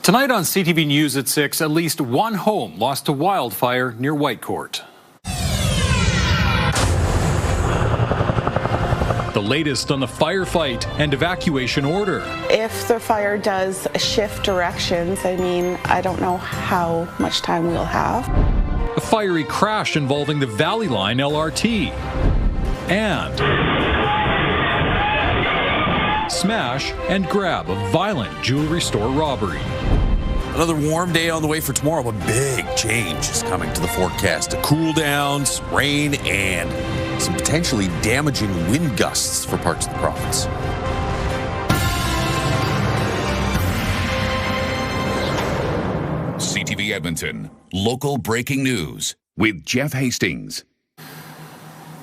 Tonight on CTV News at 6, at least one home lost to wildfire near Whitecourt. The latest on the firefight and evacuation order. If the fire does shift directions, I don't know how much time we'll have. A fiery crash involving the Valley Line LRT. And smash and grab of violent jewelry store robbery. Another warm day on the way for tomorrow, but big change is coming to the forecast. Cool downs, rain, and some potentially damaging wind gusts for parts of the province. CTV Edmonton, local breaking news with Jeff Hastings.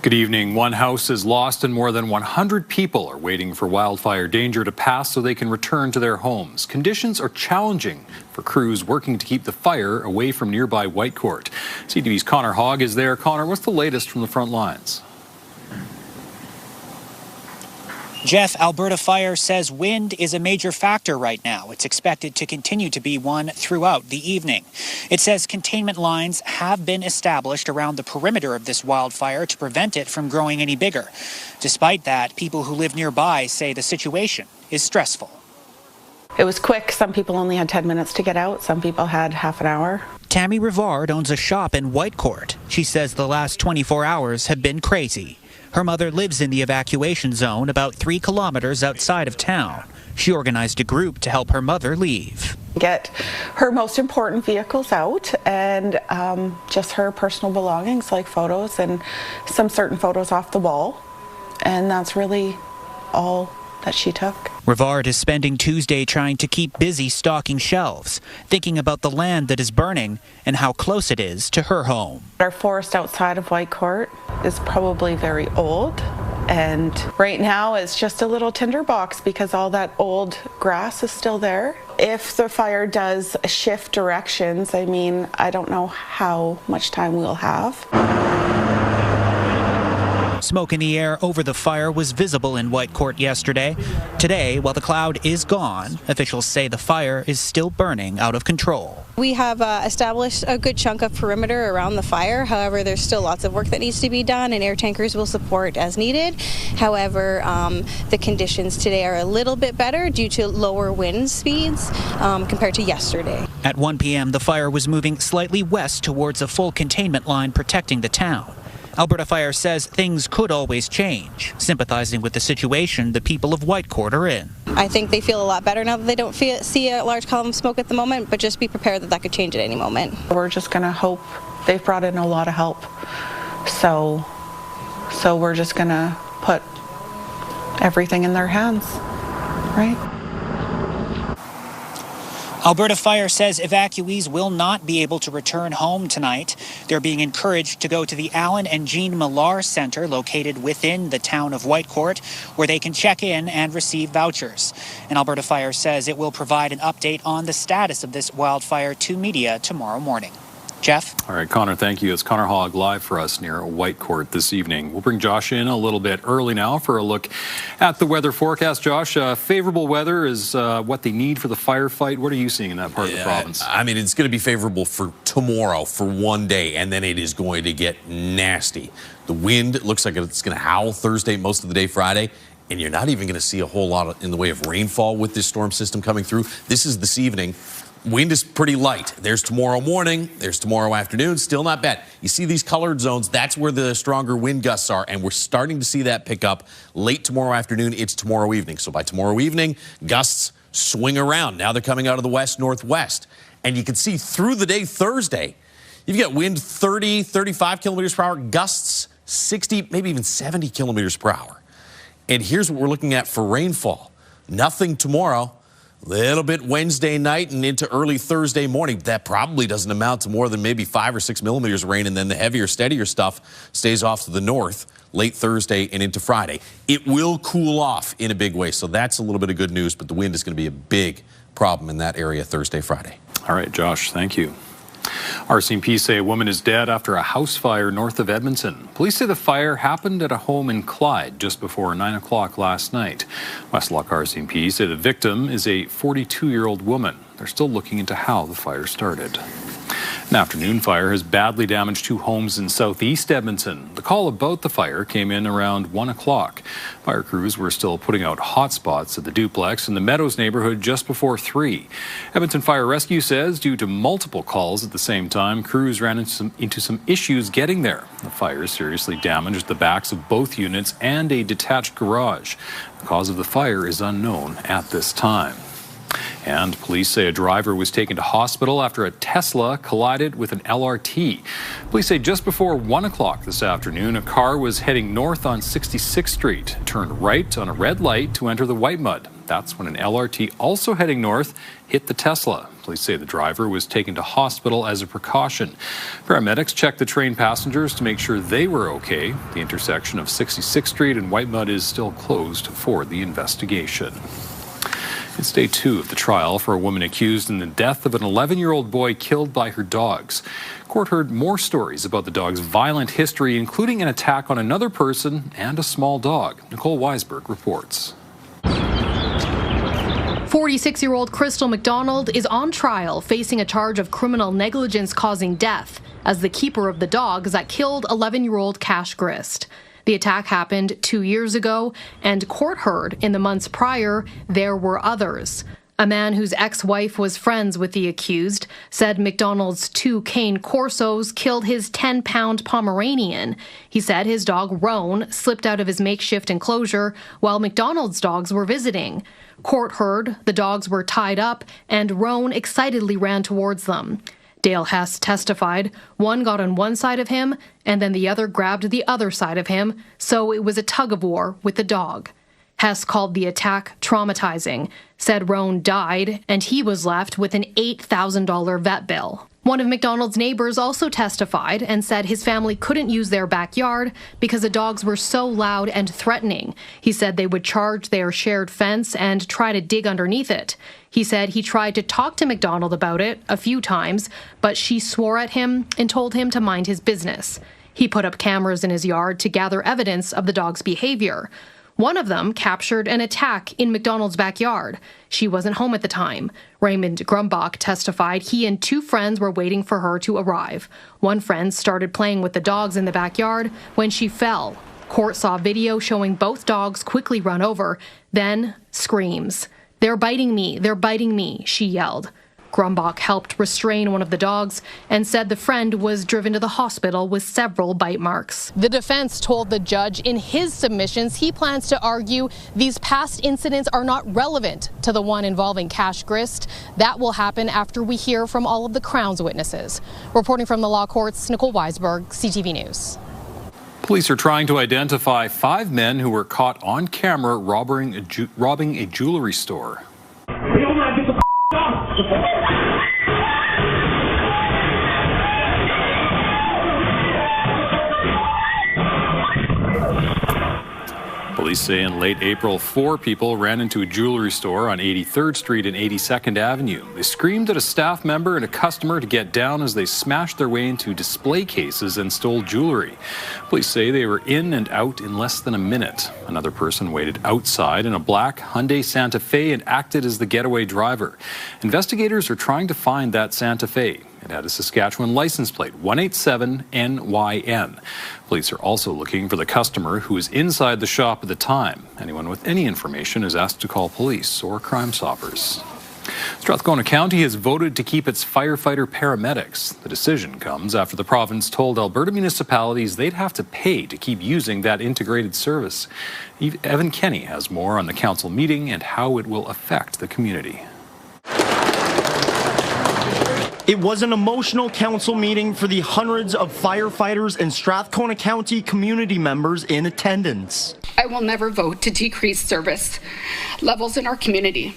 Good evening. One house is lost and more than 100 people are waiting for wildfire danger to pass so they can return to their homes. Conditions are challenging for crews working to keep the fire away from nearby Whitecourt. CTV's Connor Hogg is there. Connor, what's the latest from the front lines? Jeff, Alberta Fire says wind is a major factor right now. It's expected to continue to be one throughout the evening. It says containment lines have been established around the perimeter of this wildfire to prevent it from growing any bigger. Despite that, people who live nearby say the situation is stressful. It was quick. Some people only had 10 minutes to get out. Some people had half an hour. Tammy Rivard owns a shop in Whitecourt. She says the last 24 hours have been crazy. Her mother lives in the evacuation zone about 3 kilometers outside of town. She organized a group to help her mother leave. Get her most important vehicles out and just her personal belongings like photos and some certain photos off the wall. And that's really all that she took. Rivard is spending Tuesday trying to keep busy stocking shelves, thinking about the land that is burning and how close it is to her home. Our forest outside of Whitecourt is probably very old, and right now it's just a little tinderbox because all that old grass is still there. If the fire does shift directions, I don't know how much time we'll have. Smoke in the air over the fire was visible in Whitecourt yesterday. Today, while the cloud is gone, officials say the fire is still burning out of control. We have established a good chunk of perimeter around the fire. However, there's still lots of work that needs to be done, and air tankers will support as needed. However, the conditions today are a little bit better due to lower wind speeds compared to yesterday. At 1 p.m., the fire was moving slightly west towards a full containment line protecting the town. Alberta Fire says things could always change, sympathizing with the situation the people of Whitecourt are in. I think they feel a lot better now that they don't see a large column of smoke at the moment, but just be prepared that could change at any moment. We're just going to hope. They've brought in a lot of help. So we're just going to put everything in their hands, right? Alberta Fire says evacuees will not be able to return home tonight. They're being encouraged to go to the Alan and Jean Millar Centre located within the town of Whitecourt, where they can check in and receive vouchers. And Alberta Fire says it will provide an update on the status of this wildfire to media tomorrow morning. Jeff? All right, Connor, thank you. It's Connor Hogg live for us near Whitecourt this evening. We'll bring Josh in a little bit early now for a look at the weather forecast. Josh, favorable weather is what they need for the firefight. What are you seeing in that part of the province? It's going to be favorable for tomorrow, for one day, and then it is going to get nasty. The wind looks like it's going to howl Thursday, most of the day Friday, and you're not even going to see a whole lot in the way of rainfall with this storm system coming through. This is this evening. Wind is pretty light. There's tomorrow morning. There's tomorrow afternoon. Still not bad. You see these colored zones. That's where the stronger wind gusts are, and we're starting to see that pick up late tomorrow afternoon. It's tomorrow evening. So by tomorrow evening, gusts swing around. Now they're coming out of the west-northwest. And you can see through the day Thursday, you've got wind 30, 35 kilometers per hour, gusts 60, maybe even 70 kilometers per hour. And here's what we're looking at for rainfall. Nothing tomorrow. Little bit Wednesday night and into early Thursday morning. That probably doesn't amount to more than maybe 5 or 6 millimeters of rain, and then the heavier, steadier stuff stays off to the north late Thursday and into Friday. It will cool off in a big way, so that's a little bit of good news, but the wind is going to be a big problem in that area Thursday, Friday. All right, Josh, thank you. RCMP say a woman is dead after a house fire north of Edmonton. Police say the fire happened at a home in Clyde just before 9 o'clock last night. Westlock RCMP say the victim is a 42-year-old woman. They're still looking into how the fire started. An afternoon fire has badly damaged 2 homes in southeast Edmonton. The call about the fire came in around 1 o'clock. Fire crews were still putting out hot spots at the duplex in the Meadows neighborhood just before 3. Edmonton Fire Rescue says due to multiple calls at the same time, crews ran into some issues getting there. The fire seriously damaged the backs of both units and a detached garage. The cause of the fire is unknown at this time. And police say a driver was taken to hospital after a Tesla collided with an LRT. Police say just before 1 o'clock this afternoon, a car was heading north on 66th Street, turned right on a red light to enter the Whitemud. That's when an LRT also heading north hit the Tesla. Police say the driver was taken to hospital as a precaution. Paramedics checked the train passengers to make sure they were okay. The intersection of 66th Street and Whitemud is still closed for the investigation. It's day 2 of the trial for a woman accused in the death of an 11-year-old boy killed by her dogs. Court heard more stories about the dog's violent history, including an attack on another person and a small dog. Nicole Weisberg reports. 46-year-old Crystal McDonald is on trial facing a charge of criminal negligence causing death as the keeper of the dogs that killed 11-year-old Cash Grist. The attack happened 2 years ago, and court heard in the months prior there were others. A man whose ex-wife was friends with the accused said McDonald's 2 cane Corsos killed his 10-pound Pomeranian. He said his dog Roan slipped out of his makeshift enclosure while McDonald's dogs were visiting. Court heard the dogs were tied up and Roan excitedly ran towards them. Dale Hess testified one got on one side of him and then the other grabbed the other side of him, so it was a tug-of-war with the dog. Hess called the attack traumatizing, said Roan died and he was left with an $8,000 vet bill. One of McDonald's neighbors also testified and said his family couldn't use their backyard because the dogs were so loud and threatening. He said they would charge their shared fence and try to dig underneath it. He said he tried to talk to McDonald about it a few times, but she swore at him and told him to mind his business. He put up cameras in his yard to gather evidence of the dog's behavior. One of them captured an attack in McDonald's backyard. She wasn't home at the time. Raymond Grumbach testified he and 2 friends were waiting for her to arrive. One friend started playing with the dogs in the backyard when she fell. Court saw video showing both dogs quickly run over, then screams. "They're biting me," she yelled. Grumbach helped restrain one of the dogs and said the friend was driven to the hospital with several bite marks. The defense told the judge in his submissions he plans to argue these past incidents are not relevant to the one involving Cash Grist. That will happen after we hear from all of the Crown's witnesses. Reporting from the law courts, Nicole Weisberg, CTV News. Police are trying to identify 5 men who were caught on camera robbing a jewelry store. Police say in late April, 4 people ran into a jewelry store on 83rd Street and 82nd Avenue. They screamed at a staff member and a customer to get down as they smashed their way into display cases and stole jewelry. Police say they were in and out in less than a minute. Another person waited outside in a black Hyundai Santa Fe and acted as the getaway driver. Investigators are trying to find that Santa Fe. It had a Saskatchewan license plate, 187NYN. Police are also looking for the customer who was inside the shop at the time. Anyone with any information is asked to call police or Crime Stoppers. Strathcona County has voted to keep its firefighter paramedics. The decision comes after the province told Alberta municipalities they'd have to pay to keep using that integrated service. Evan Kenny has more on the council meeting and how it will affect the community. It was an emotional council meeting for the hundreds of firefighters and Strathcona County community members in attendance. I will never vote to decrease service levels in our community,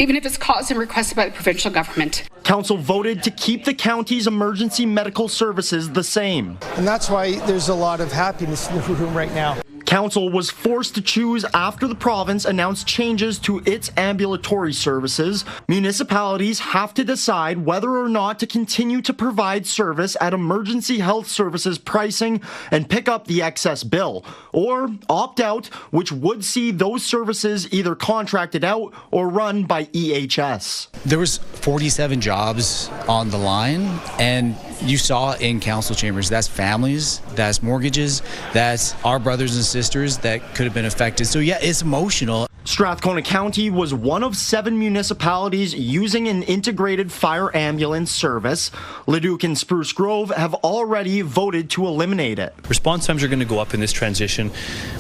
even if it's caused and requested by the provincial government. Council voted to keep the county's emergency medical services the same. And that's why there's a lot of happiness in the room right now. Council was forced to choose after the province announced changes to its ambulatory services. Municipalities have to decide whether or not to continue to provide service at emergency health services pricing and pick up the excess bill, or opt out, which would see those services either contracted out or run by EHS. There was 47 jobs on the line, and you saw in council chambers, that's families, that's mortgages, that's our brothers and sisters that could have been affected. So yeah, it's emotional. Strathcona County was one of 7 municipalities using an integrated fire ambulance service. Leduc and Spruce Grove have already voted to eliminate it. Response times are going to go up in this transition.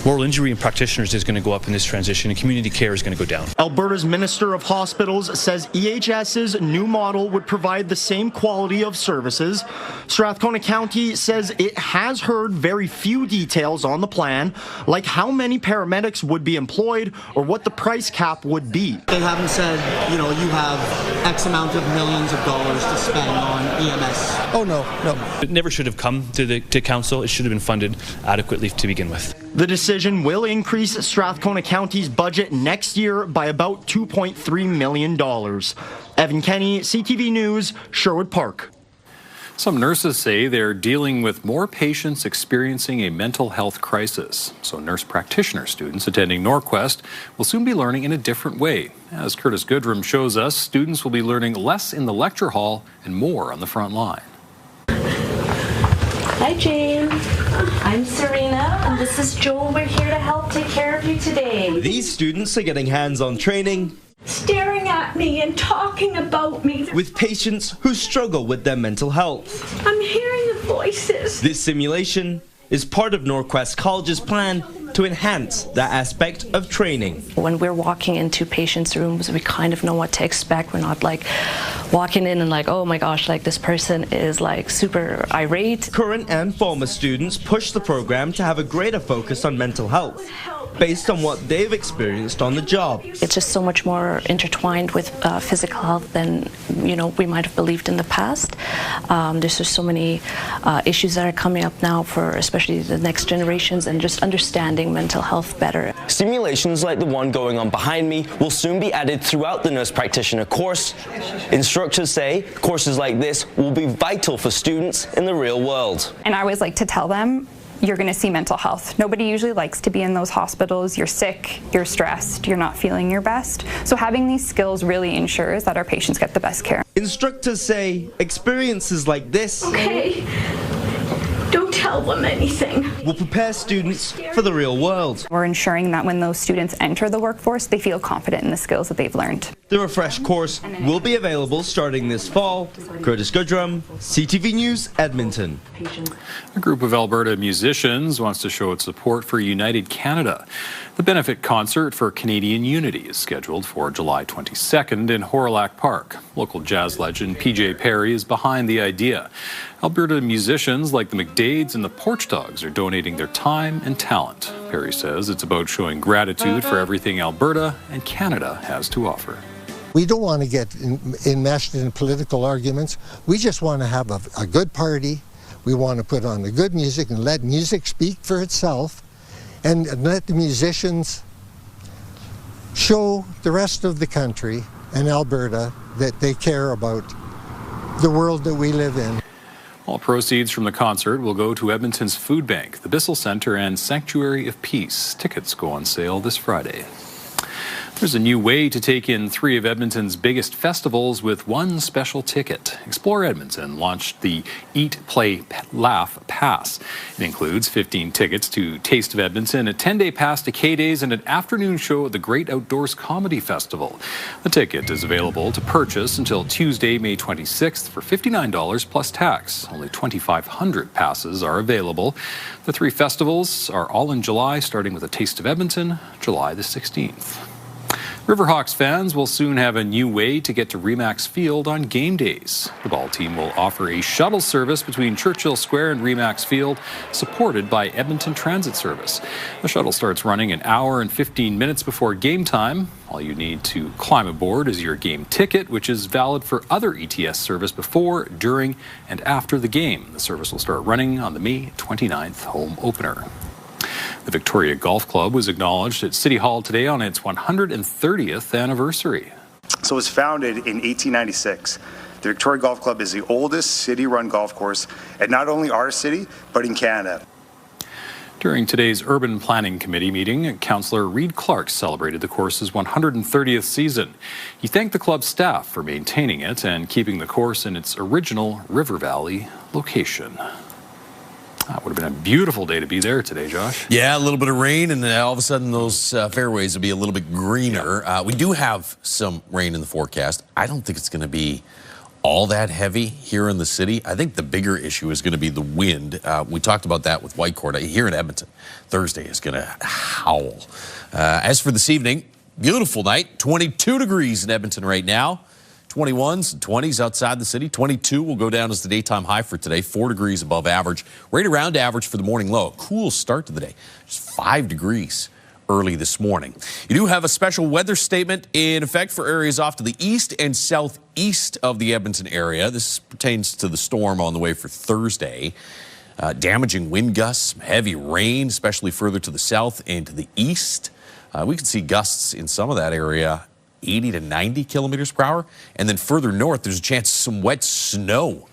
Moral injury and practitioners is going to go up in this transition, and community care is going to go down. Alberta's Minister of Hospitals says EHS's new model would provide the same quality of services. Strathcona County says it has heard very few details on the plan, like how many paramedics would be employed or what the price cap would be. They haven't said, you have X amount of millions of dollars to spend on EMS. Oh, no. It never should have come to council. It should have been funded adequately to begin with. The decision will increase Strathcona County's budget next year by about $2.3 million. Evan Kenny, CTV News, Sherwood Park. Some nurses say they're dealing with more patients experiencing a mental health crisis. So nurse practitioner students attending Norquest will soon be learning in a different way. As Curtis Goodrum shows us, students will be learning less in the lecture hall and more on the front line. Hi, Jane. I'm Serena, and this is Joel. We're here to help take care of you today. These students are getting hands-on training, staring at me and talking about me, with patients who struggle with their mental health. I'm hearing the voices. This simulation is part of Norquest College's plan to enhance that aspect of training. When we're walking into patients' rooms, we kind of know what to expect. We're not like walking in and like, oh my gosh, like this person is like super irate. Current and former students push the program to have a greater focus on mental health, based on what they've experienced on the job. It's just so much more intertwined with physical health than we might have believed in the past. There's just so many issues that are coming up now for especially the next generations, and just understanding mental health better. Simulations like the one going on behind me will soon be added throughout the nurse practitioner course. Instructors say courses like this will be vital for students in the real world. And I always like to tell them, you're going to see mental health. Nobody usually likes to be in those hospitals. You're sick, you're stressed, you're not feeling your best. So having these skills really ensures that our patients get the best care. Instructors say experiences like this don't tell them anything. Will prepare students for the real world. We're ensuring that when those students enter the workforce, they feel confident in the skills that they've learned. The refresh course will be available starting this fall. Curtis Goodrum, CTV News, Edmonton. A group of Alberta musicians wants to show its support for United Canada. The benefit concert for Canadian Unity is scheduled for July 22nd in Horillac Park. Local jazz legend PJ Perry is behind the idea. Alberta musicians like the McDades and the Porch Dogs are donating their time and talent. Perry says it's about showing gratitude for everything Alberta and Canada has to offer. We don't want to get enmeshed in political arguments. We just want to have a good party. We want to put on the good music and let music speak for itself, and let the musicians show the rest of the country and Alberta that they care about the world that we live in. All proceeds from the concert will go to Edmonton's Food Bank, the Bissell Centre, and Sanctuary of Peace. Tickets go on sale this Friday. There's a new way to take in 3 of Edmonton's biggest festivals with one special ticket. Explore Edmonton launched the Eat, Play, Laugh Pass. It includes 15 tickets to Taste of Edmonton, a 10-day pass to K-Days, and an afternoon show at the Great Outdoors Comedy Festival. The ticket is available to purchase until Tuesday, May 26th for $59 plus tax. Only 2,500 passes are available. The 3 festivals are all in July, starting with a Taste of Edmonton, July the 16th. Riverhawks fans will soon have a new way to get to Remax Field on game days. The ball team will offer a shuttle service between Churchill Square and Remax Field, supported by Edmonton Transit Service. The shuttle starts running an hour and 15 minutes before game time. All you need to climb aboard is your game ticket, which is valid for other ETS service before, during, and after the game. The service will start running on the May 29th home opener. The Victoria Golf Club was acknowledged at City Hall today on its 130th anniversary. So it was founded in 1896. The Victoria Golf Club is the oldest city-run golf course at not only our city, but in Canada. During today's Urban Planning Committee meeting, Councillor Reid Clark celebrated the course's 130th season. He thanked the club staff for maintaining it and keeping the course in its original River Valley location. That would have been a beautiful day to be there today, Josh. Yeah, a little bit of rain, and all of a sudden those fairways will be a little bit greener. We do have some rain in the forecast. I don't think it's going to be all that heavy here in the city. I think the bigger issue is going to be the wind. We talked about that with Whitecourt. Here in Edmonton, Thursday is going to howl. As for this evening, beautiful night. 22 degrees in Edmonton right now. 21s and 20s outside the city. 22 will go down as the daytime high for today. 4 degrees above average. Right around average for the morning low. Cool start to the day. Just 5 degrees early this morning. You do have a special weather statement in effect for areas off to the east and southeast of the Edmonton area. This pertains to the storm on the way for Thursday. Damaging wind gusts, heavy rain, especially further to the south and to the east. We can see gusts in some of that area 80 to 90 kilometers per hour. And then further north, there's a chance of some wet snow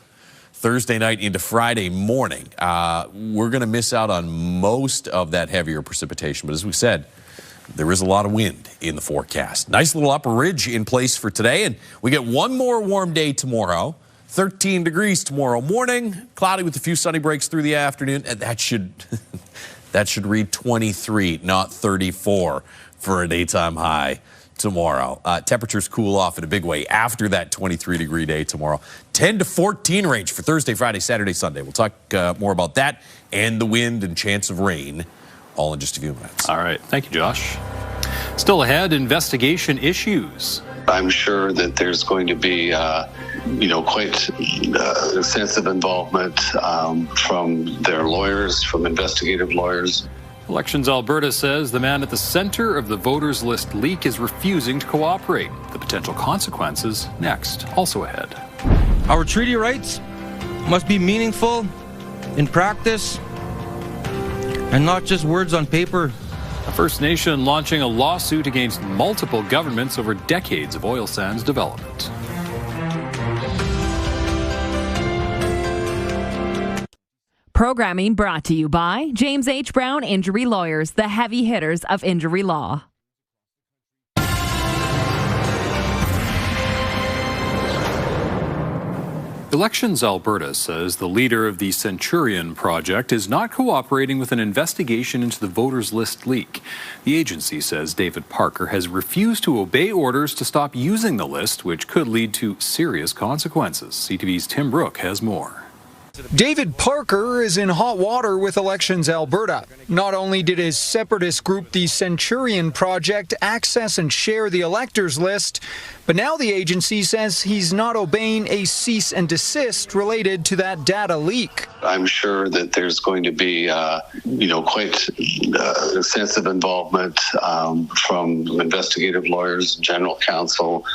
Thursday night into Friday morning. We're going to miss out on most of that heavier precipitation. But as we said, there is a lot of wind in the forecast. Nice little upper ridge in place for today. And we get one more warm day tomorrow. 13 degrees tomorrow morning. Cloudy with a few sunny breaks through the afternoon. And that should read 23, not 34 for a daytime high tomorrow. Temperatures cool off in a big way after that 23-degree day tomorrow. 10 to 14 range for Thursday, Friday, Saturday, Sunday. We'll talk more about that and the wind and chance of rain all in just a few minutes. All right. Thank you, Josh. Still ahead, investigation issues. I'm sure that there's going to be, quite extensive involvement from their lawyers, from investigative lawyers. Elections Alberta says the man at the center of the voters list leak is refusing to cooperate. The potential consequences next. Also ahead. Our treaty rights must be meaningful in practice and not just words on paper. A First Nation launching a lawsuit against multiple governments over decades of oil sands development. Programming brought to you by James H. Brown Injury Lawyers, the heavy hitters of injury law. Elections Alberta says the leader of the Centurion Project is not cooperating with an investigation into the voters list leak. The agency says David Parker has refused to obey orders to stop using the list, which could lead to serious consequences. CTV's Tim Brooke has more. David Parker is in hot water with Elections Alberta. Not only did his separatist group, the Centurion Project, access and share the electors list, but now the agency says he's not obeying a cease and desist related to that data leak. I'm sure that there's going to be, quite extensive involvement from investigative lawyers, general counsel,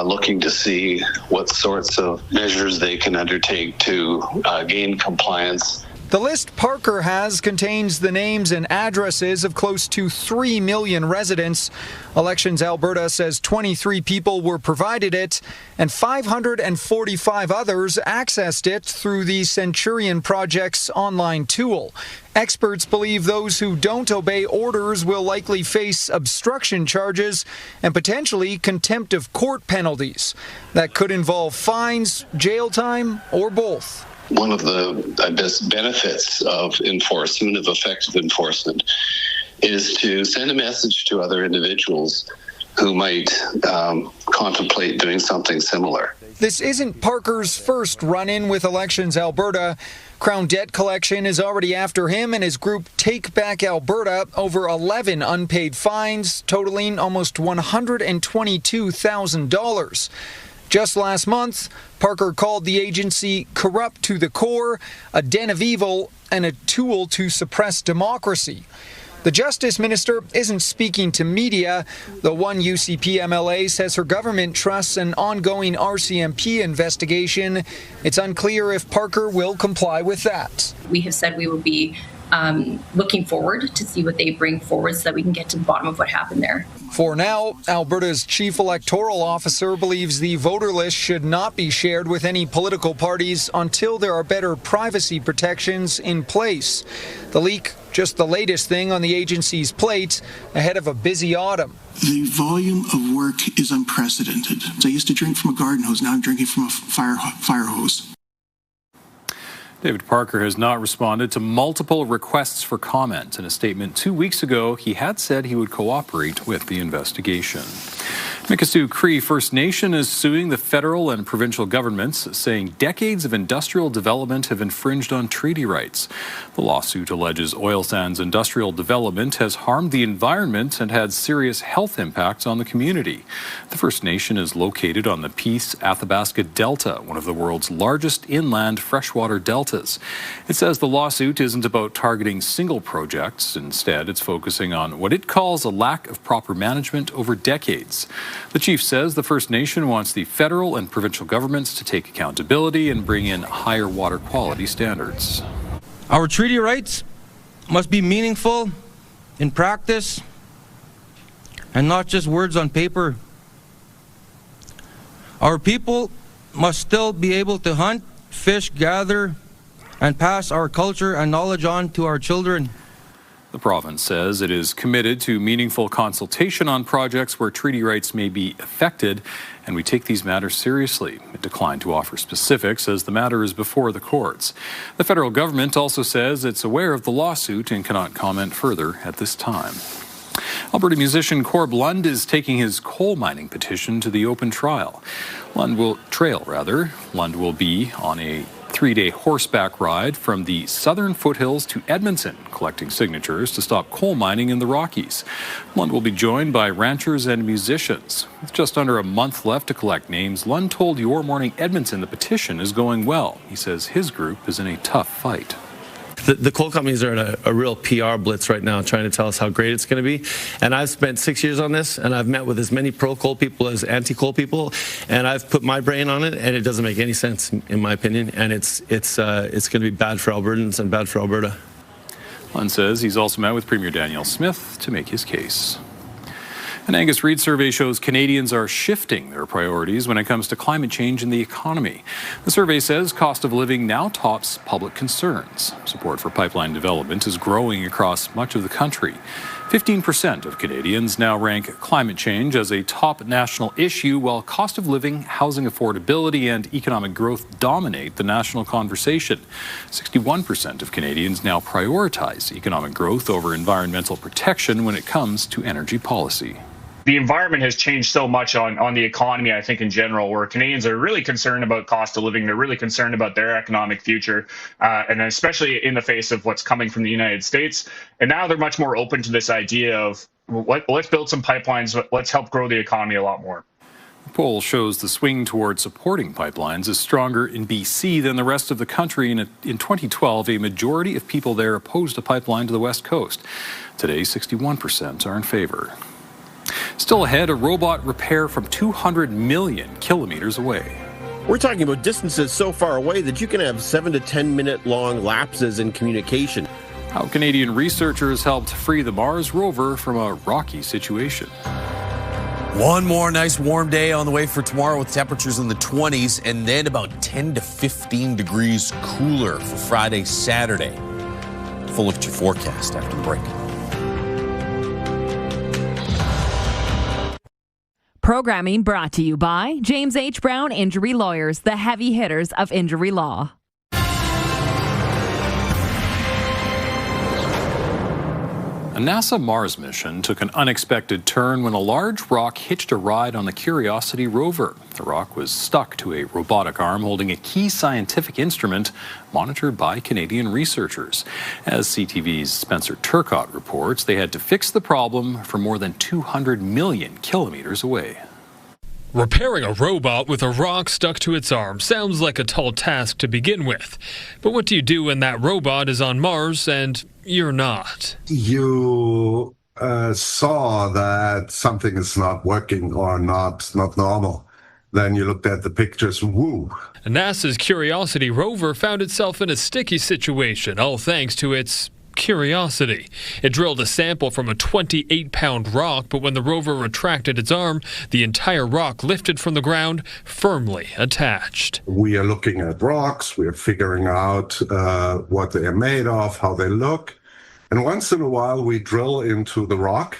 looking to see what sorts of measures they can undertake to gain compliance. The list Parker has contains the names and addresses of close to 3 million residents. Elections Alberta says 23 people were provided it and 545 others accessed it through the Centurion Project's online tool. Experts believe those who don't obey orders will likely face obstruction charges and potentially contempt of court penalties. That could involve fines, jail time, or both. One of the best benefits of enforcement, of effective enforcement, is to send a message to other individuals who might contemplate doing something similar. This isn't Parker's first run-in with Elections Alberta. Crown Debt Collection is already after him and his group Take Back Alberta over 11 unpaid fines, totaling almost $122,000. Just last month, Parker called the agency corrupt to the core, a den of evil, and a tool to suppress democracy. The Justice Minister isn't speaking to media. The one UCP MLA says her government trusts an ongoing RCMP investigation. It's unclear if Parker will comply with that. We have said we will be looking forward to see what they bring forward so that we can get to the bottom of what happened there. For now, Alberta's chief electoral officer believes the voter list should not be shared with any political parties until there are better privacy protections in place. The leak, just the latest thing on the agency's plate ahead of a busy autumn. The volume of work is unprecedented. I used to drink from a garden hose, now I'm drinking from a fire hose. David Parker has not responded to multiple requests for comment. In a statement 2 weeks ago, he had said he would cooperate with the investigation. Mikisew Cree First Nation is suing the federal and provincial governments, saying decades of industrial development have infringed on treaty rights. The lawsuit alleges oil sands industrial development has harmed the environment and had serious health impacts on the community. The First Nation is located on the Peace Athabasca Delta, one of the world's largest inland freshwater deltas. It says the lawsuit isn't about targeting single projects. Instead, it's focusing on what it calls a lack of proper management over decades. The chief says the First Nation wants the federal and provincial governments to take accountability and bring in higher water quality standards. Our treaty rights must be meaningful in practice and not just words on paper. Our people must still be able to hunt, fish, gather, and pass our culture and knowledge on to our children. The province says it is committed to meaningful consultation on projects where treaty rights may be affected, and we take these matters seriously. It declined to offer specifics as the matter is before the courts. The federal government also says it's aware of the lawsuit and cannot comment further at this time. Alberta musician Corb Lund is taking his coal mining petition to the open trial. Lund will be on a 3-day horseback ride from the southern foothills to Edmonton, collecting signatures to stop coal mining in the Rockies. Lund will be joined by ranchers and musicians. With just under a month left to collect names, Lund told Your Morning Edmonton the petition is going well. He says his group is in a tough fight. The coal companies are in a real PR blitz right now, trying to tell us how great it's going to be. And I've spent 6 years on this, and I've met with as many pro-coal people as anti-coal people, and I've put my brain on it, and it doesn't make any sense, in my opinion. And it's going to be bad for Albertans and bad for Alberta. Lund says he's also met with Premier Daniel Smith to make his case. An Angus Reid survey shows Canadians are shifting their priorities when it comes to climate change and the economy. The survey says cost of living now tops public concerns. Support for pipeline development is growing across much of the country. 15% of Canadians now rank climate change as a top national issue, while cost of living, housing affordability, and economic growth dominate the national conversation. 61% of Canadians now prioritize economic growth over environmental protection when it comes to energy policy. The environment has changed so much on the economy, I think, in general, where Canadians are really concerned about cost of living. They're really concerned about their economic future, and especially in the face of what's coming from the United States. And now they're much more open to this idea of, let's build some pipelines, let's help grow the economy a lot more. The poll shows the swing towards supporting pipelines is stronger in BC than the rest of the country. In 2012, a majority of people there opposed a pipeline to the West Coast. Today, 61% are in favor. Still ahead, a robot repair from 200 million kilometers away. We're talking about distances so far away that you can have 7 to 10 minute long lapses in communication. How Canadian researchers helped free the Mars rover from a rocky situation. One more nice warm day on the way for tomorrow with temperatures in the 20s, and then about 10 to 15 degrees cooler for Friday, Saturday. Full look at your forecast after the break. Programming brought to you by James H. Brown Injury Lawyers, the heavy hitters of injury law. A NASA Mars mission took an unexpected turn when a large rock hitched a ride on the Curiosity rover. The rock was stuck to a robotic arm holding a key scientific instrument monitored by Canadian researchers. As CTV's Spencer Turcott reports, they had to fix the problem from more than 200 million kilometers away. Repairing a robot with a rock stuck to its arm sounds like a tall task to begin with. But what do you do when that robot is on Mars and you're not? You saw that something is not working or not normal. Then you looked at the pictures, woo. NASA's Curiosity rover found itself in a sticky situation, all thanks to its curiosity. It drilled a sample from a 28-pound rock, but when the rover retracted its arm, the entire rock lifted from the ground, firmly attached. We are looking at rocks, we are figuring out what they are made of, how they look, and once in a while we drill into the rock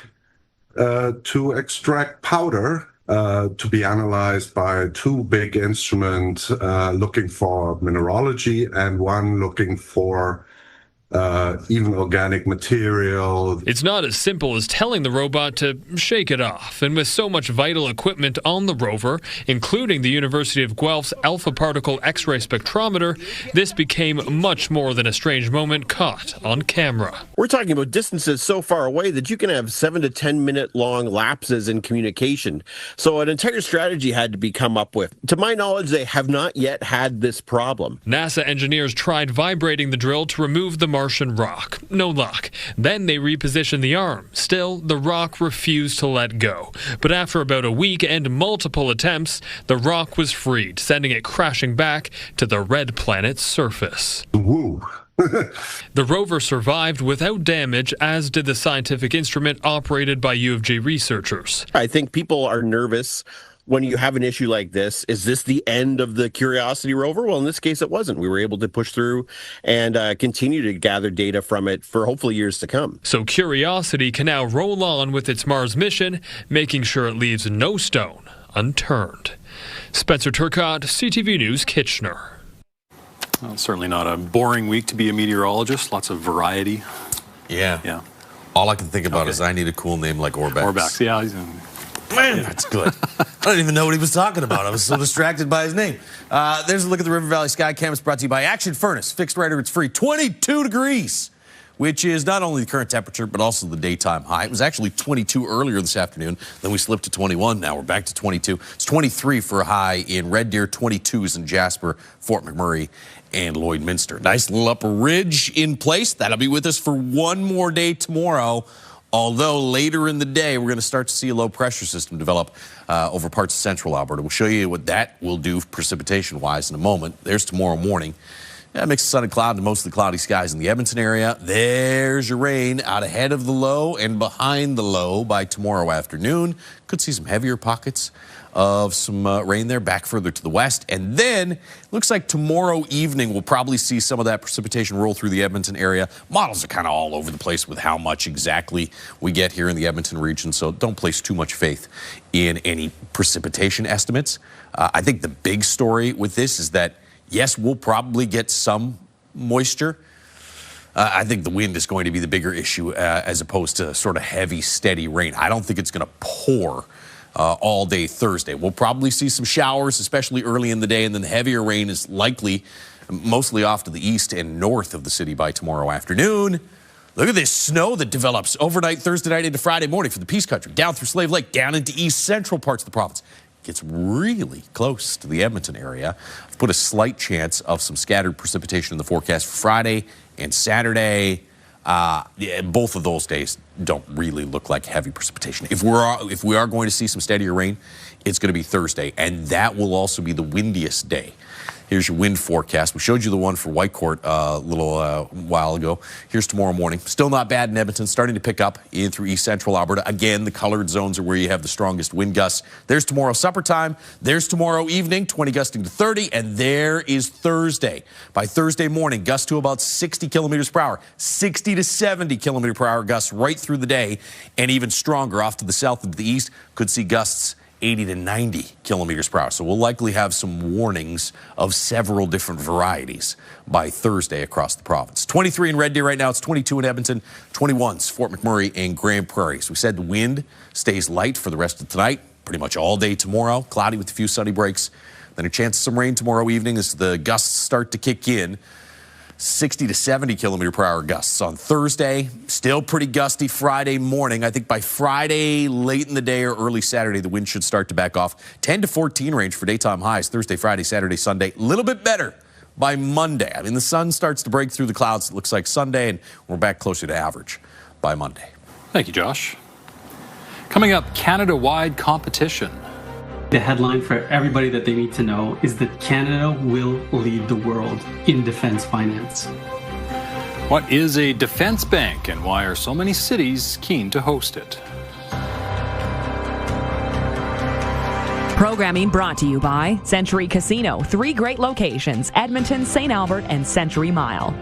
to extract powder to be analyzed by two big instruments looking for mineralogy and one looking for even organic material. It's not as simple as telling the robot to shake it off. And with so much vital equipment on the rover, including the University of Guelph's alpha particle X-ray spectrometer, this became much more than a strange moment caught on camera. We're talking about distances so far away that you can have 7 to 10 minute long lapses in communication. So an entire strategy had to be come up with. To my knowledge, they have not yet had this problem. NASA engineers tried vibrating the drill to remove the Martian rock. No luck. Then they repositioned the arm. Still, the rock refused to let go. But after about a week and multiple attempts, the rock was freed, sending it crashing back to the red planet's surface. Woo! The rover survived without damage, as did the scientific instrument operated by U of J researchers. I think people are nervous when you have an issue like this. Is this the end of the Curiosity rover? Well, in this case, it wasn't. We were able to push through and continue to gather data from it for hopefully years to come. So Curiosity can now roll on with its Mars mission, making sure it leaves no stone unturned. Spencer Turcotte, CTV News, Kitchener. Well, certainly not a boring week to be a meteorologist. Lots of variety. Yeah. All I can think about is I need a cool name like Orbex. Orbex, yeah. Man, that's good. I don't even know what he was talking about. I was so distracted by his name. There's a look at the River Valley Sky Canvas brought to you by Action Furnace. Fixed right or it's free. 22 degrees, which is not only the current temperature, but also the daytime high. It was actually 22 earlier this afternoon. Then we slipped to 21. Now we're back to 22. It's 23 for a high in Red Deer, 22s in Jasper, Fort McMurray, and Lloydminster. Nice little upper ridge in place. That'll be with us for one more day tomorrow. Although later in the day, we're going to start to see a low pressure system develop over parts of central Alberta. We'll show you what that will do precipitation-wise in a moment. There's tomorrow morning. A mix of sun and cloud and mostly cloudy skies in the Edmonton area. There's your rain out ahead of the low and behind the low by tomorrow afternoon. Could see some heavier pockets of some rain there back further to the west. And then looks like tomorrow evening we'll probably see some of that precipitation roll through the Edmonton area. Models are kind of all over the place with how much exactly we get here in the Edmonton region, so don't place too much faith in any precipitation estimates. I think the big story with this is that, yes, we'll probably get some moisture. I think the wind is going to be the bigger issue as opposed to sort of heavy, steady rain. I don't think it's going to pour all day Thursday. We'll probably see some showers, especially early in the day, and then the heavier rain is likely mostly off to the east and north of the city by tomorrow afternoon. Look at this snow that develops overnight Thursday night into Friday morning from the Peace Country, down through Slave Lake, down into east central parts of the province. Gets really close to the Edmonton area. I've put a slight chance of some scattered precipitation in the forecast for Friday and Saturday. Both of those days don't really look like heavy precipitation. If we are going to see some steadier rain, it's going to be Thursday, and that will also be the windiest day. Here's your wind forecast. We showed you the one for Whitecourt a little while ago. Here's tomorrow morning. Still not bad in Edmonton, starting to pick up in through east central Alberta. Again, the colored zones are where you have the strongest wind gusts. There's tomorrow supper time. There's tomorrow evening, 20 gusting to 30. And there is Thursday. By Thursday morning, gusts to about 60 kilometers per hour. 60 to 70 kilometer per hour gusts right through the day. And even stronger off to the south and to the east. Could see gusts 80 to 90 kilometers per hour. So we'll likely have some warnings of several different varieties by Thursday across the province. 23 in Red Deer right now. It's 22 in Edmonton, 21's Fort McMurray and Grand Prairie. So we said the wind stays light for the rest of tonight, pretty much all day tomorrow. Cloudy with a few sunny breaks. Then a chance of some rain tomorrow evening as the gusts start to kick in. 60 to 70 kilometer per hour gusts on Thursday. Still pretty gusty Friday morning. I think by Friday, late in the day or early Saturday, the wind should start to back off. 10 to 14 range for daytime highs Thursday, Friday, Saturday, Sunday. A little bit better by Monday. I mean, the sun starts to break through the clouds, it looks like Sunday, and we're back closer to average by Monday. Thank you, Josh. Coming up, Canada-wide competition. The headline for everybody that they need to know is that Canada will lead the world in defense finance. What is a defense bank and why are so many cities keen to host it? Programming brought to you by Century Casino. 3 great locations: Edmonton, St. Albert, and Century Mile.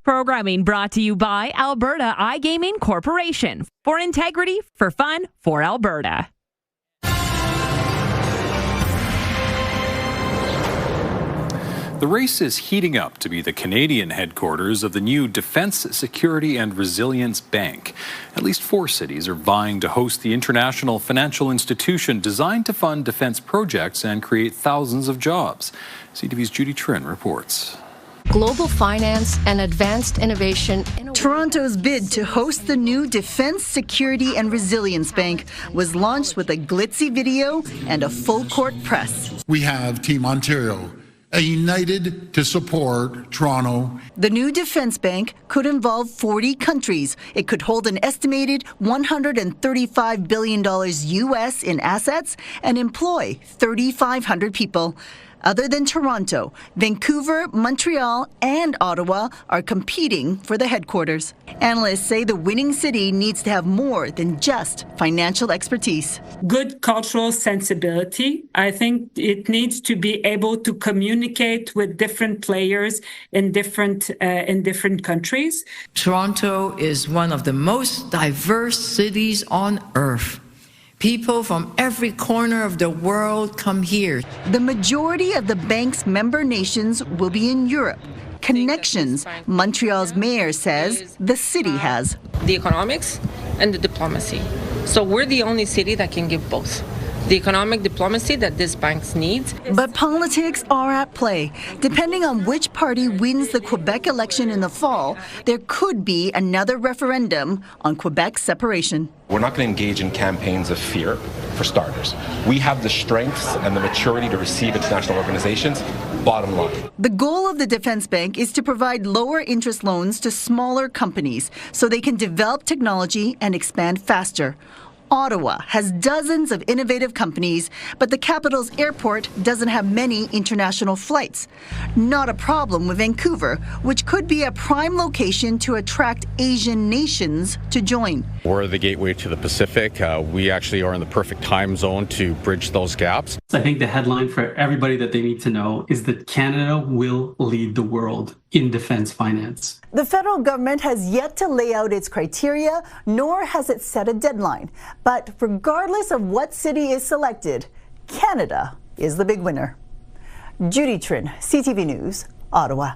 Programming brought to you by Alberta iGaming Corporation. For integrity, for fun, for Alberta. The race is heating up to be the Canadian headquarters of the new Defence, Security and Resilience Bank. At least 4 cities are vying to host the international financial institution designed to fund defence projects and create thousands of jobs. CTV's Judy Trin reports. Global finance and advanced innovation. Toronto's bid to host the new Defence, Security and Resilience Bank was launched with a glitzy video and a full-court press. We have Team Ontario, united to support Toronto. The new defense bank could involve 40 countries. It could hold an estimated $135 billion US in assets and employ 3,500 people. Other than Toronto, Vancouver, Montreal, and Ottawa are competing for the headquarters. Analysts say the winning city needs to have more than just financial expertise. Good cultural sensibility. I think it needs to be able to communicate with different players in different countries. Toronto is one of the most diverse cities on earth. People from every corner of the world come here. The majority of the bank's member nations will be in Europe. Connections, Montreal's mayor says the city has. The economics and the diplomacy. So we're the only city that can give both. The economic diplomacy that this bank needs. But politics are at play. Depending on which party wins the Quebec election in the fall, there could be another referendum on Quebec's separation. We're not going to engage in campaigns of fear, for starters. We have the strengths and the maturity to receive international organizations, bottom line. The goal of the Defense Bank is to provide lower interest loans to smaller companies so they can develop technology and expand faster. Ottawa has dozens of innovative companies, but the capital's airport doesn't have many international flights. Not a problem with Vancouver, which could be a prime location to attract Asian nations to join. We're the gateway to the Pacific. We actually are in the perfect time zone to bridge those gaps. I think the headline for everybody that they need to know is that Canada will lead the world in defense finance. The federal government has yet to lay out its criteria, nor has it set a deadline. But regardless of what city is selected, Canada is the big winner. Judy Trin, CTV News, Ottawa.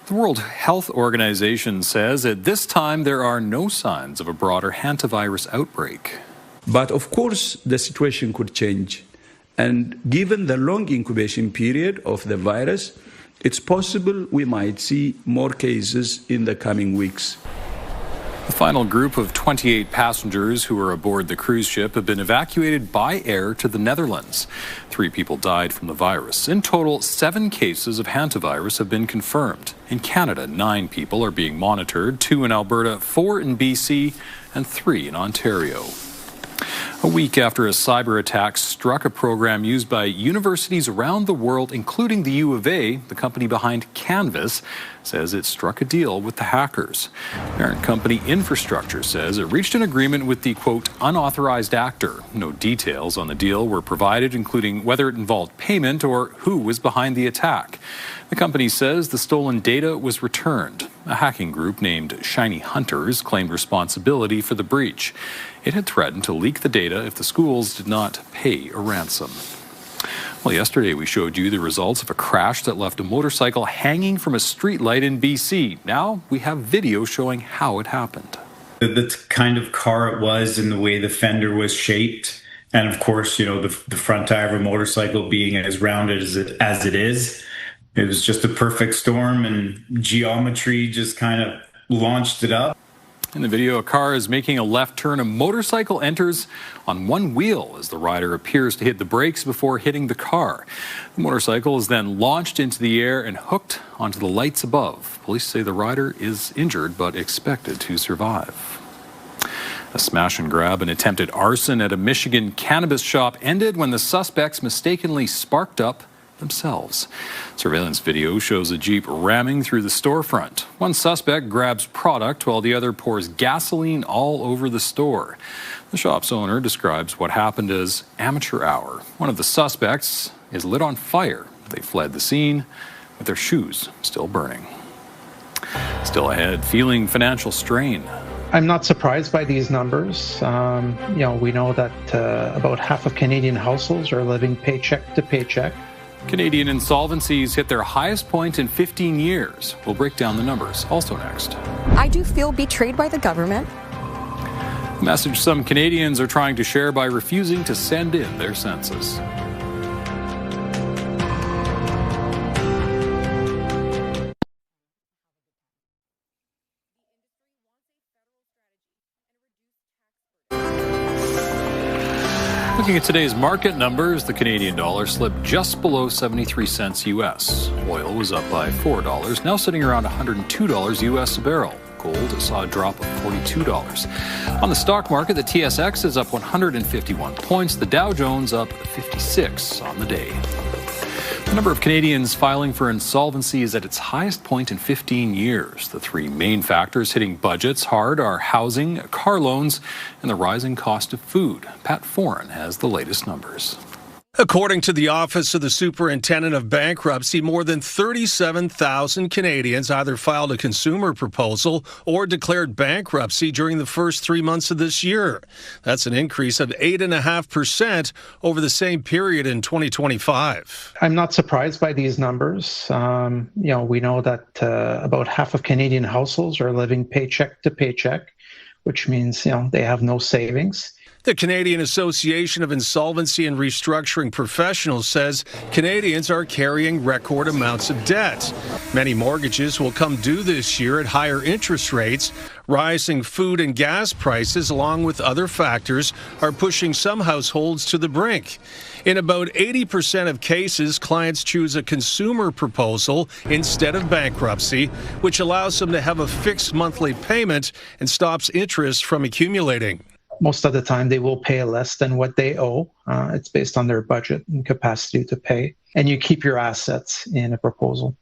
The World Health Organization says at this time there are no signs of a broader hantavirus outbreak. But of course, the situation could change. And given the long incubation period of the virus, it's possible we might see more cases in the coming weeks. The final group of 28 passengers who were aboard the cruise ship have been evacuated by air to the Netherlands. 3 people died from the virus. In total, 7 cases of hantavirus have been confirmed. In Canada, 9 people are being monitored, 2 in Alberta, 4 in BC, and 3 in Ontario. A week after a cyber attack struck a program used by universities around the world, including the U of A, the company behind Canvas says it struck a deal with the hackers. Parent company Infrastructure says it reached an agreement with the, quote, unauthorized actor. No details on the deal were provided, including whether it involved payment or who was behind the attack. The company says the stolen data was returned. A hacking group named Shiny Hunters claimed responsibility for the breach. It had threatened to leak the data if the schools did not pay a ransom. Well, yesterday we showed you the results of a crash that left a motorcycle hanging from a streetlight in BC. Now we have video showing how it happened. The kind of car it was and the way the fender was shaped. And of course, you know, the front tire of a motorcycle being as rounded as it is. It was just a perfect storm and geometry just kind of launched it up. In the video, a car is making a left turn. A motorcycle enters on one wheel as the rider appears to hit the brakes before hitting the car. The motorcycle is then launched into the air and hooked onto the lights above. Police say the rider is injured but expected to survive. A smash and grab and attempted arson at a Michigan cannabis shop ended when the suspects mistakenly sparked up themselves. Surveillance video shows a Jeep ramming through the storefront. One suspect grabs product while the other pours gasoline all over the store. The shop's owner describes what happened as amateur hour. One of the suspects is lit on fire. They fled the scene with their shoes still burning. Still ahead, feeling financial strain. I'm not surprised by these numbers. We know that about half of Canadian households are living paycheck to paycheck. Canadian insolvencies hit their highest point in 15 years. We'll break down the numbers. Also next. I do feel betrayed by the government. A message some Canadians are trying to share by refusing to send in their census. Looking at today's market numbers, the Canadian dollar slipped just below 73 cents U.S. Oil was up by $4, now sitting around $102 U.S. a barrel. Gold saw a drop of $42. On the stock market, the TSX is up 151 points. The Dow Jones up 56 on the day. The number of Canadians filing for insolvency is at its highest point in 15 years. The three main factors hitting budgets hard are housing, car loans, and the rising cost of food. Pat Foran has the latest numbers. According to the Office of the Superintendent of Bankruptcy, more than 37,000 Canadians either filed a consumer proposal or declared bankruptcy during the first 3 months of this year. That's an increase of 8.5% over the same period in 2025. I'm not surprised by these numbers. We know that about half of Canadian households are living paycheck to paycheck, which means, they have no savings. The Canadian Association of Insolvency and Restructuring Professionals says Canadians are carrying record amounts of debt. Many mortgages will come due this year at higher interest rates. Rising food and gas prices, along with other factors, are pushing some households to the brink. In about 80% of cases, clients choose a consumer proposal instead of bankruptcy, which allows them to have a fixed monthly payment and stops interest from accumulating. Most of the time, they will pay less than what they owe. It's based on their budget and capacity to pay. And you keep your assets in a proposal.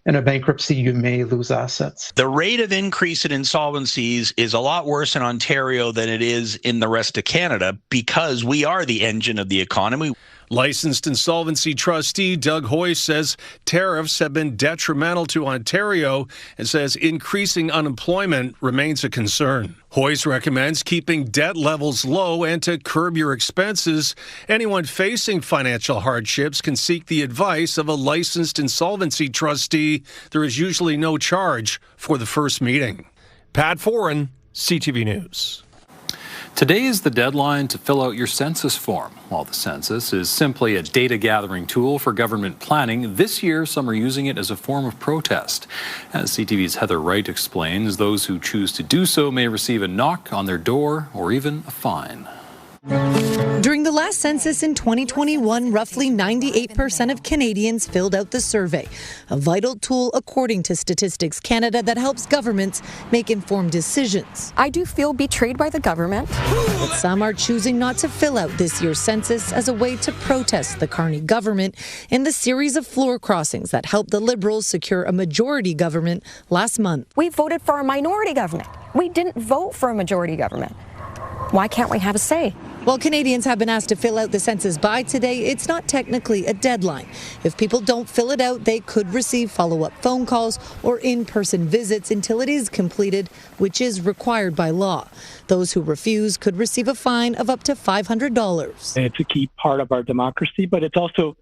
In a bankruptcy, you may lose assets. The rate of increase in insolvencies is a lot worse in Ontario than it is in the rest of Canada because we are the engine of the economy. Licensed insolvency trustee Doug Hoy says tariffs have been detrimental to Ontario and says increasing unemployment remains a concern. Hoyes recommends keeping debt levels low and to curb your expenses. Anyone facing financial hardships can seek the advice of a licensed insolvency trustee. There is usually no charge for the first meeting. Pat Foran, CTV News. Today is the deadline to fill out your census form. While the census is simply a data gathering tool for government planning, this year some are using it as a form of protest. As CTV's Heather Wright explains, those who choose to do so may receive a knock on their door or even a fine. During the last census in 2021, roughly 98% of Canadians filled out the survey, a vital tool according to Statistics Canada that helps governments make informed decisions. I do feel betrayed by the government. But some are choosing not to fill out this year's census as a way to protest the Carney government in the series of floor crossings that helped the Liberals secure a majority government last month. We voted for a minority government. We didn't vote for a majority government. Why can't we have a say? While Canadians have been asked to fill out the census by today, it's not technically a deadline. If people don't fill it out, they could receive follow-up phone calls or in-person visits until it is completed, which is required by law. Those who refuse could receive a fine of up to $500. It's a key part of our democracy, but it's also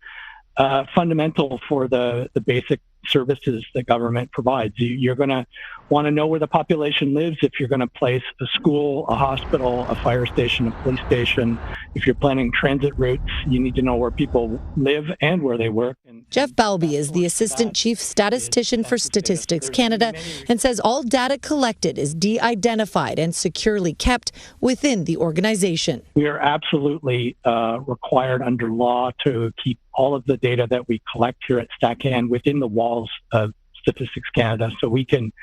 fundamental for the basic services the government provides. You're going to want to know where the population lives if you're going to place a school, a hospital, a fire station, a police station. If you're planning transit routes, you need to know where people live and where they work. Jeff Balby is the Assistant Chief Statistician for Statistics Canada and says all data collected is de-identified and securely kept within the organization. We are absolutely required under law to keep all of the data that we collect here at StatCan within the walls of Statistics Canada so we can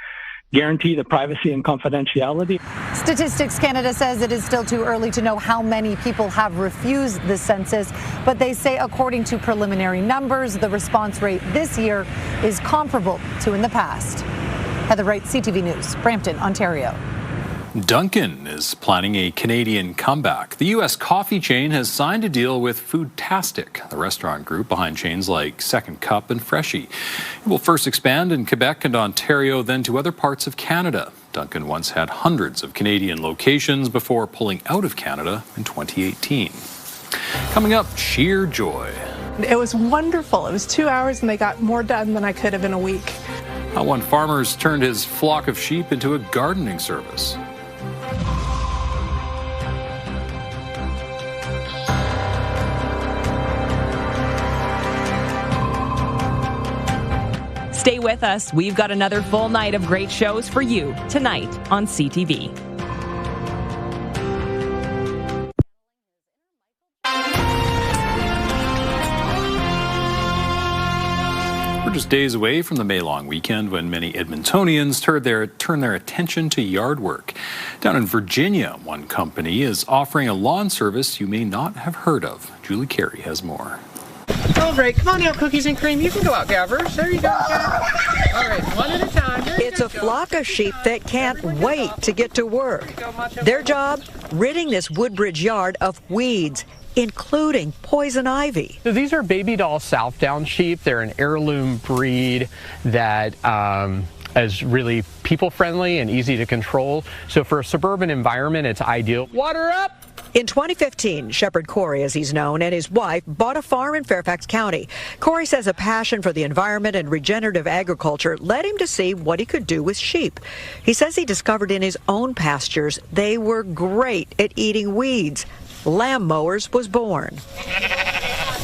guarantee the privacy and confidentiality. Statistics Canada says it is still too early to know how many people have refused the census, but they say according to preliminary numbers, the response rate this year is comparable to in the past. Heather Wright, CTV News, Brampton, Ontario. Dunkin' is planning a Canadian comeback. The U.S. coffee chain has signed a deal with Foodtastic, the restaurant group behind chains like Second Cup and Freshie. It will first expand in Quebec and Ontario, then to other parts of Canada. Dunkin' once had hundreds of Canadian locations before pulling out of Canada in 2018. Coming up, sheer joy. It was wonderful. It was 2 hours and they got more done than I could have in a week. How one farmer's turned his flock of sheep into a gardening service. Stay with us. We've got another full night of great shows for you tonight on CTV. We're just days away from the May-long weekend when many Edmontonians turn their attention to yard work. Down in Virginia, one company is offering a lawn service you may not have heard of. Julie Carey has more. All right, come on out, cookies and cream. You can go out, Gabbers. There you go, Gabbers. All right, one at a time. It's a flock of sheep that can't wait to get to work. Their job, ridding this Woodbridge yard of weeds, including poison ivy. So these are baby doll Southdown sheep. They're an heirloom breed that is really people-friendly and easy to control. So for a suburban environment, it's ideal. Water up! In 2015, Shepherd Corey, as he's known, and his wife bought a farm in Fairfax County. Corey says a passion for the environment and regenerative agriculture led him to see what he could do with sheep. He says he discovered in his own pastures they were great at eating weeds. Lamb Mowers was born.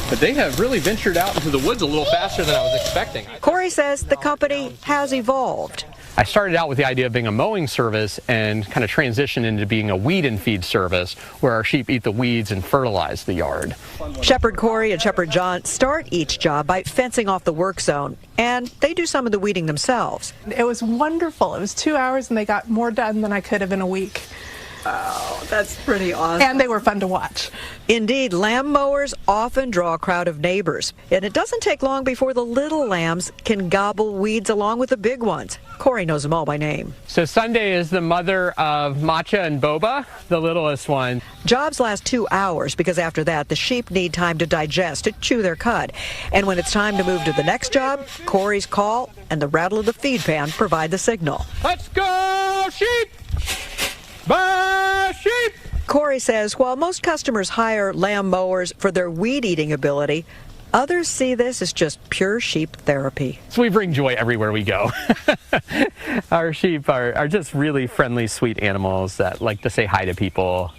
But they have really ventured out into the woods a little faster than I was expecting. Corey says the company has evolved. I started out with the idea of being a mowing service and kind of transitioned into being a weed and feed service where our sheep eat the weeds and fertilize the yard. Shepherd Corey and Shepherd John start each job by fencing off the work zone, and they do some of the weeding themselves. It was wonderful. It was 2 hours and they got more done than I could have in a week. Oh, that's pretty awesome. And they were fun to watch. Indeed, lamb mowers often draw a crowd of neighbors, and it doesn't take long before the little lambs can gobble weeds along with the big ones. Corey knows them all by name. So Sunday is the mother of Matcha and Boba, the littlest one. Jobs last 2 hours because after that, the sheep need time to digest, to chew their cud. And when it's time to move to the next job, Corey's call and the rattle of the feed pan provide the signal. Let's go, sheep! Bye, sheep! Corey says while most customers hire lamb mowers for their weed-eating ability, others see this as just pure sheep therapy. So we bring joy everywhere we go. Our sheep are just really friendly, sweet animals that like to say hi to people.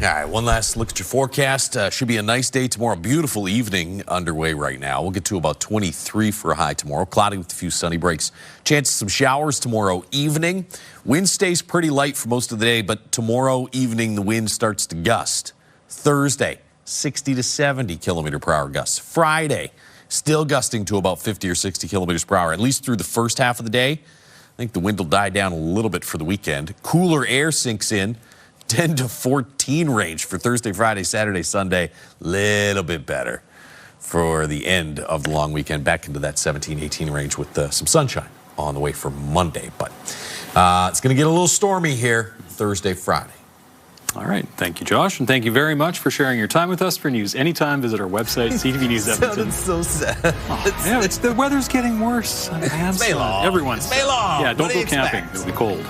All right, one last look at your forecast. Should be a nice day tomorrow. Beautiful evening underway right now. We'll get to about 23 for a high tomorrow. Cloudy with a few sunny breaks. Chance of some showers tomorrow evening. Wind stays pretty light for most of the day, but tomorrow evening the wind starts to gust. Thursday, 60 to 70 kilometer per hour gusts. Friday, still gusting to about 50 or 60 kilometers per hour, at least through the first half of the day. I think the wind will die down a little bit for the weekend. Cooler air sinks in. 10 to 14 range for Thursday, Friday, Saturday, Sunday. Little bit better for the end of the long weekend. Back into that 17, 18 range with some sunshine on the way for Monday. But it's going to get a little stormy here Thursday, Friday. All right. Thank you, Josh. And thank you very much for sharing your time with us. For news anytime, visit our website, CTV News Edmonton. So sad. Yeah, the weather's getting worse. It's May long. Everyone's. May long. Yeah, don't go camping. It'll be cold.